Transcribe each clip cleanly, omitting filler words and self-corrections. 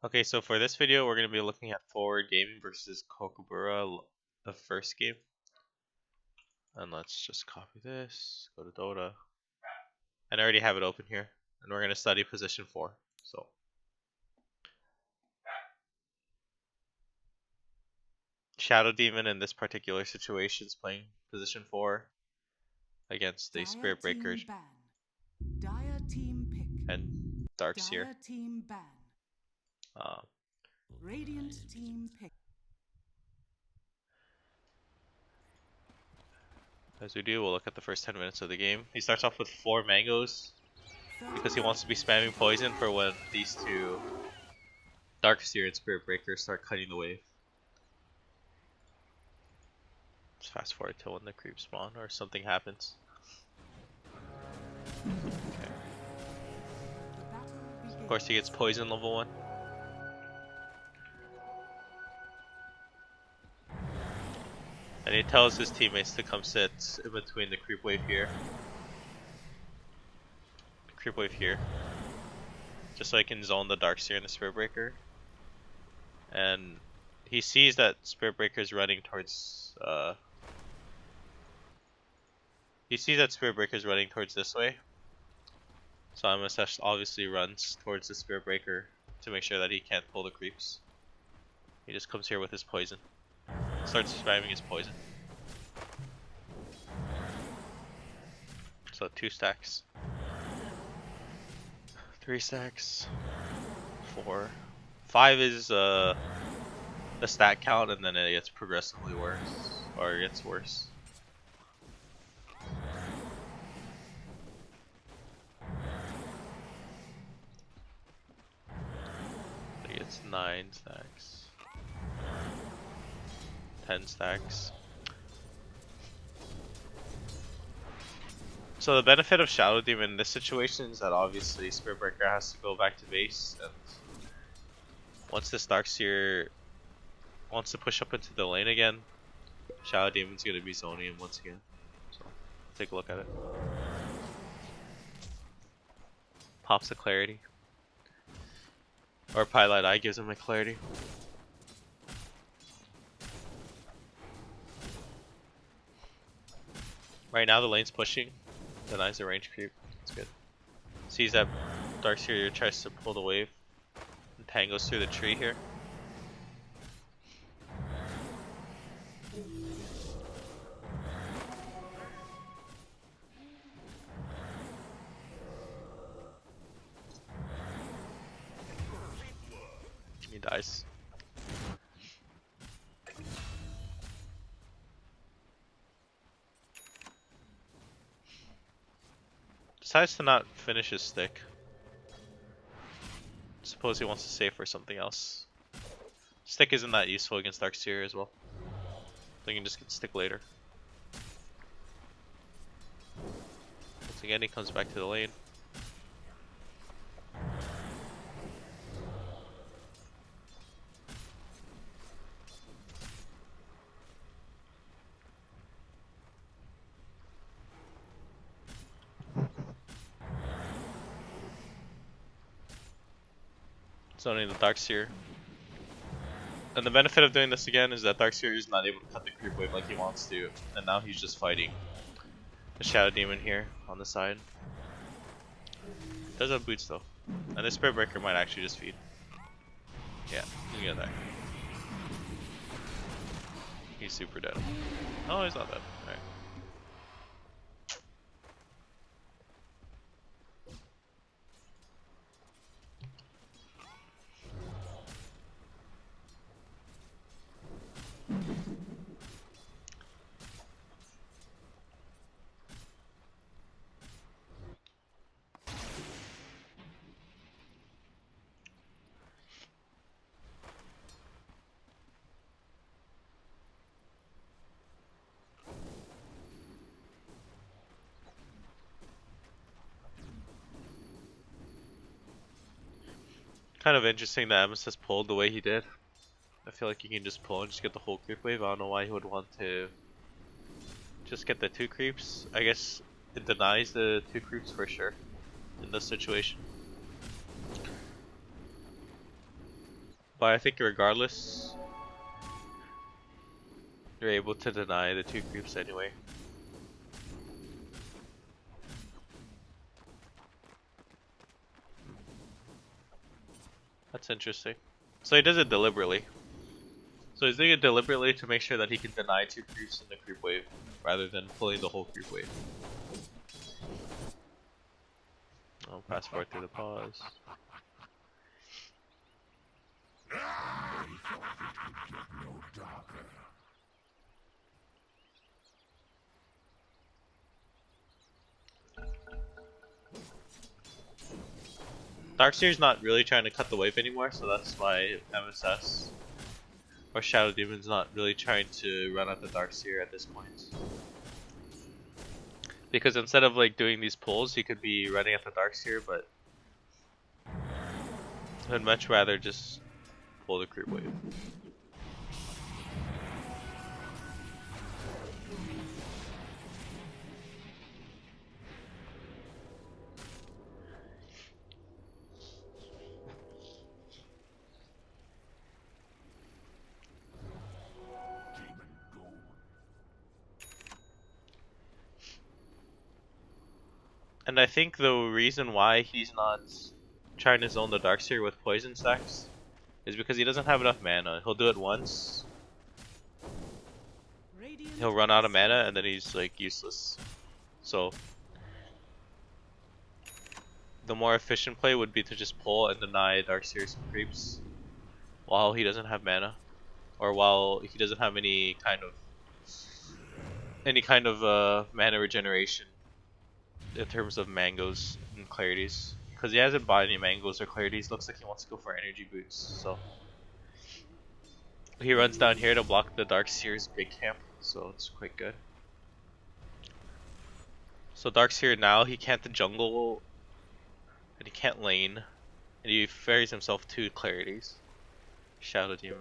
Okay, so for this video, we're going to be looking at forward gaming versus Kookaburra, the first game. And let's just copy this, go to Dota. And I already have it open here. And we're going to study position 4. So, Shadow Demon in this particular situation is playing position 4 against the Spirit Breaker Dire team pick. and Darkseer. Dire team ban. Radiant team pick. As we do, we'll look at the first 10 minutes of the game. He starts off with 4 mangoes because he wants to be spamming poison for when these two Darkseer and Spirit Breaker start cutting the wave. Let's fast forward to when the creeps spawn or something happens. Okay. Of course he gets poison level 1. And he tells his teammates to come sit in between the creep wave here. Creep wave here. Just so I can zone the Darkseer and the Spirit Breaker. And he sees that Spirit Breaker is running towards this way. So MSS obviously runs towards the Spirit Breaker to make sure that he can't pull the creeps. He just comes here with his poison. Starts spamming his poison. So 2 stacks. 3 stacks. 4. 5 is the stat count, and then it gets progressively worse. Or it gets worse. It gets 9 stacks. 10 stacks. So the benefit of Shadow Demon in this situation is that obviously Spirit Breaker has to go back to base, and once this Darkseer wants to push up into the lane again, Shadow Demon's going to be zoning him once again. So take a look at it. Pops the clarity. Or Pilot Eye gives him a clarity. Right now the lane's pushing. Denies the range creep. That's good. Sees that Darkseer tries to pull the wave. And tangles through the tree here. He dies. Decides to not finish his stick. Suppose he wants to save for something else. Stick isn't that useful against Darkseer as well. So you can just get stick later. Once again he comes back to the lane. Zoning the Darkseer. And the benefit of doing this again is that Darkseer is not able to cut the creep wave like he wants to. And now he's just fighting the Shadow Demon here on the side. Does have boots though. And the Spirit Breaker might actually just feed. Yeah, he's gonna die. He's super dead. Oh, he's not dead. Alright. Kind of interesting that MSS pulled the way he did. I feel like you can just pull and just get the whole creep wave. I don't know why he would want to just get the 2 creeps. I guess it denies the 2 creeps for sure in this situation. But I think regardless, you're able to deny the 2 creeps anyway. That's interesting. So he does it deliberately. So he's doing it deliberately to make sure that he can deny 2 creeps in the creep wave, rather than pulling the whole creep wave. I'll fast forward through the pause. Darkseer's not really trying to cut the wave anymore, so that's why MSS or Shadow Demon's not really trying to run at the Darkseer at this point. Because instead of like doing these pulls, he could be running at the Darkseer, but I'd much rather just pull the creep wave. And I think the reason why he's not trying to zone the Darkseer with poison stacks is because he doesn't have enough mana. He'll do it once, he'll run out of mana, and then he's like useless. So the more efficient play would be to just pull and deny Darkseer some creeps while he doesn't have mana, or while he doesn't have any kind of mana regeneration in terms of mangoes and clarities, because he hasn't bought any mangoes or clarities. Looks like he wants to go for energy boots, so he runs down here to block the Darkseer's big camp, so it's quite good. So Darkseer now, he can't jungle and he can't lane, and he ferries himself 2 clarities. Shadow Demon.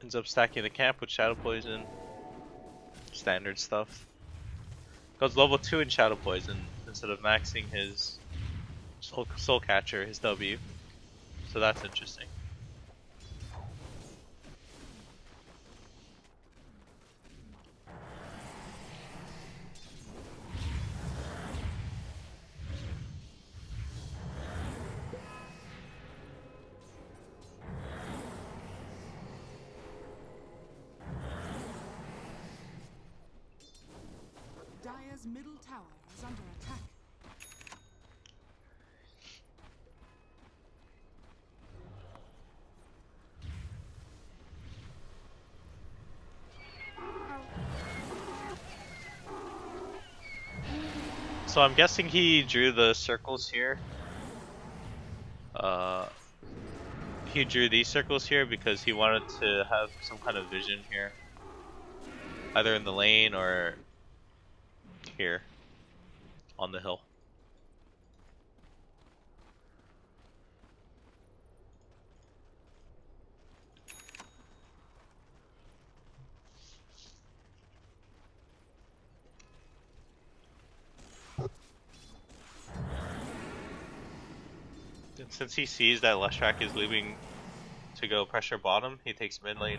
Ends up stacking the camp with Shadow Poison. Standard stuff. Goes level 2 in Shadow Poison instead of maxing his Soul Catcher, his W. So that's interesting. Dire's middle tower is under attack. So I'm guessing he drew the circles here. He drew these circles here because he wanted to have some kind of vision here, either in the lane or here on the hill. And since he sees that Leshrac is leaving to go pressure bottom, he takes mid lane.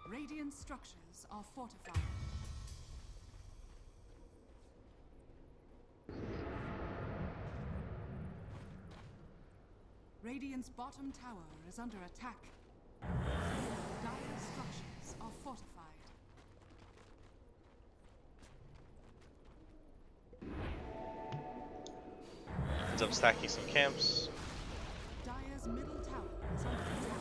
Radiant structures are fortified. Radiant's bottom tower is under attack. Dire structures are fortified. Ends up stacking some camps. Dire's middle tower is under attack.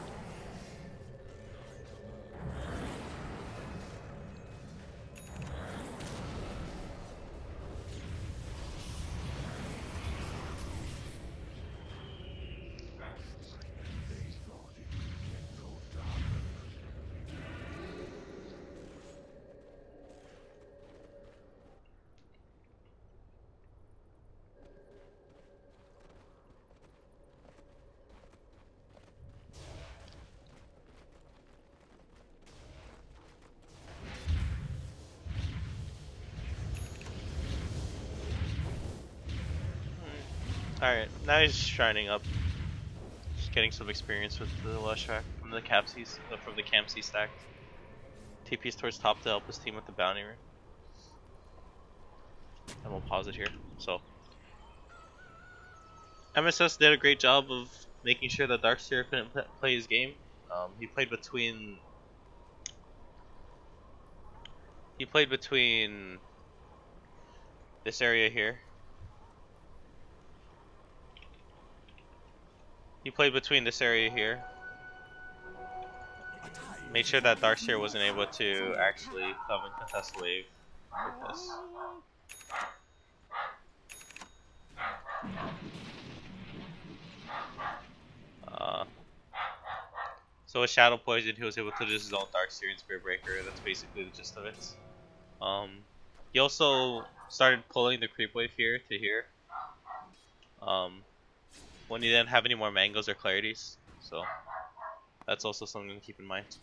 Alright, now he's shining up. Just getting some experience with the Leshrac from the camps he stacked. TP's towards top to help his team with the bounty ring. And we'll pause it here. So MSS did a great job of making sure that Darkseer couldn't play his game. He played between this area here. He played between this area here. Made sure that Darkseer wasn't able to actually come and contest wave with this. So with Shadow Poison, he was able to just zone Darkseer and Spirit Breaker. That's basically the gist of it. He also started pulling the creep wave here to here. When he didn't have any more mangoes or clarities, so that's also something to keep in mind.